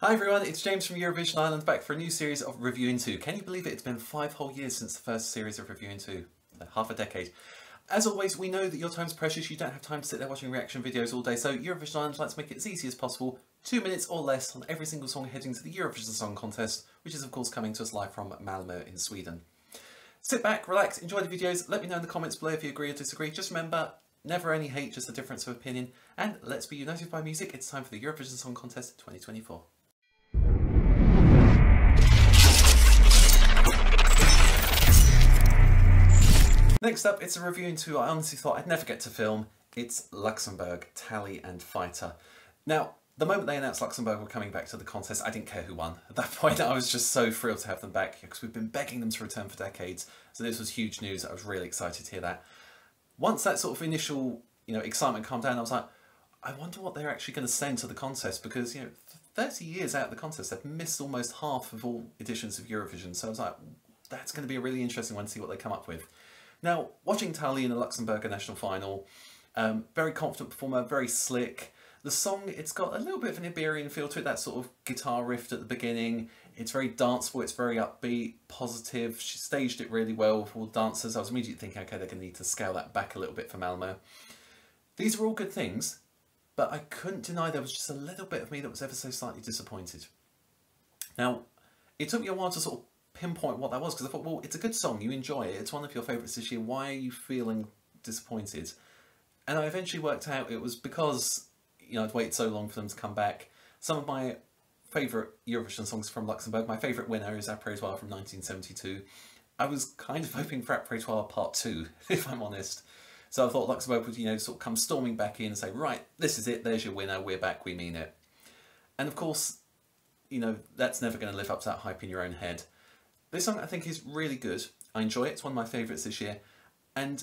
Hi everyone, it's James from Eurovision Ireland back for a new series of Reviewing 2. Can you believe it? It's been 5 whole years since the first series of Reviewing 2. Half a decade. As always, we know that your time's precious, you don't have time to sit there watching reaction videos all day, so Eurovision Ireland likes to make it as easy as possible, 2 minutes or less on every single song heading to the Eurovision Song Contest, which is of course coming to us live from Malmö in Sweden. Sit back, relax, enjoy the videos, let me know in the comments below if you agree or disagree. Just remember, never any hate, just a difference of opinion, and let's be united by music. It's time for the Eurovision Song Contest 2024. Next up, it's a Reviewing 2 I honestly thought I'd never get to film. It's Luxembourg, Tali and Fighter. Now, the moment they announced Luxembourg were coming back to the contest, I didn't care who won. At that point, I was just so thrilled to have them back because we've been begging them to return for decades. So this was huge news. I was really excited to hear that. Once that sort of initial, excitement calmed down, I was like, I wonder what they're actually going to send to the contest because, 30 years out of the contest, they've missed almost half of all editions of Eurovision. So I was like, that's going to be a really interesting one to see what they come up with. Now, watching Tali in the Luxembourg national final, very confident performer, very slick. The song, it's got a little bit of an Iberian feel to it, that sort of guitar riff at the beginning. It's very danceable, it's very upbeat, positive. She staged it really well with all the dancers. I was immediately thinking, okay, they're going to need to scale that back a little bit for Malmö. These are all good things, but I couldn't deny there was just a little bit of me that was ever so slightly disappointed. Now, it took me a while to sort of pinpoint what that was because I thought, well, it's a good song, you enjoy it, it's one of your favourites this year, why are you feeling disappointed? And I eventually worked out it was because I'd waited so long for them to come back. Some of my favourite Eurovision songs from Luxembourg, my favourite winner is Après Toi from 1972. I was kind of hoping for Après Toi Part 2, if I'm honest. So I thought Luxembourg would, sort of come storming back in and say, right, this is it, there's your winner, we're back, we mean it. And of course, that's never going to live up to that hype in your own head. This song I think is really good. I enjoy it. It's one of my favourites this year. And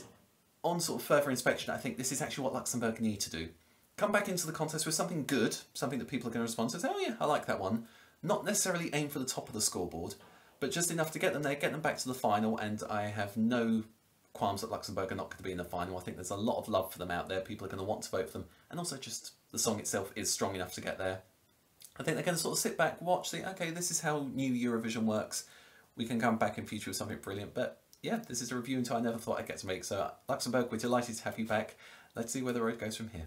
on sort of further inspection, I think this is actually what Luxembourg need to do. Come back into the contest with something good, something that people are going to respond to. Say, oh yeah, I like that one. Not necessarily aim for the top of the scoreboard, but just enough to get them there, get them back to the final. And I have no qualms that Luxembourg are not going to be in the final. I think there's a lot of love for them out there. People are going to want to vote for them. And also just the song itself is strong enough to get there. I think they're going to sort of sit back, watch, think, okay, this is how new Eurovision works. We can come back in future with something brilliant. But yeah, this is a review into I never thought I'd get to make. So Luxembourg, we're delighted to have you back. Let's see where the road goes from here.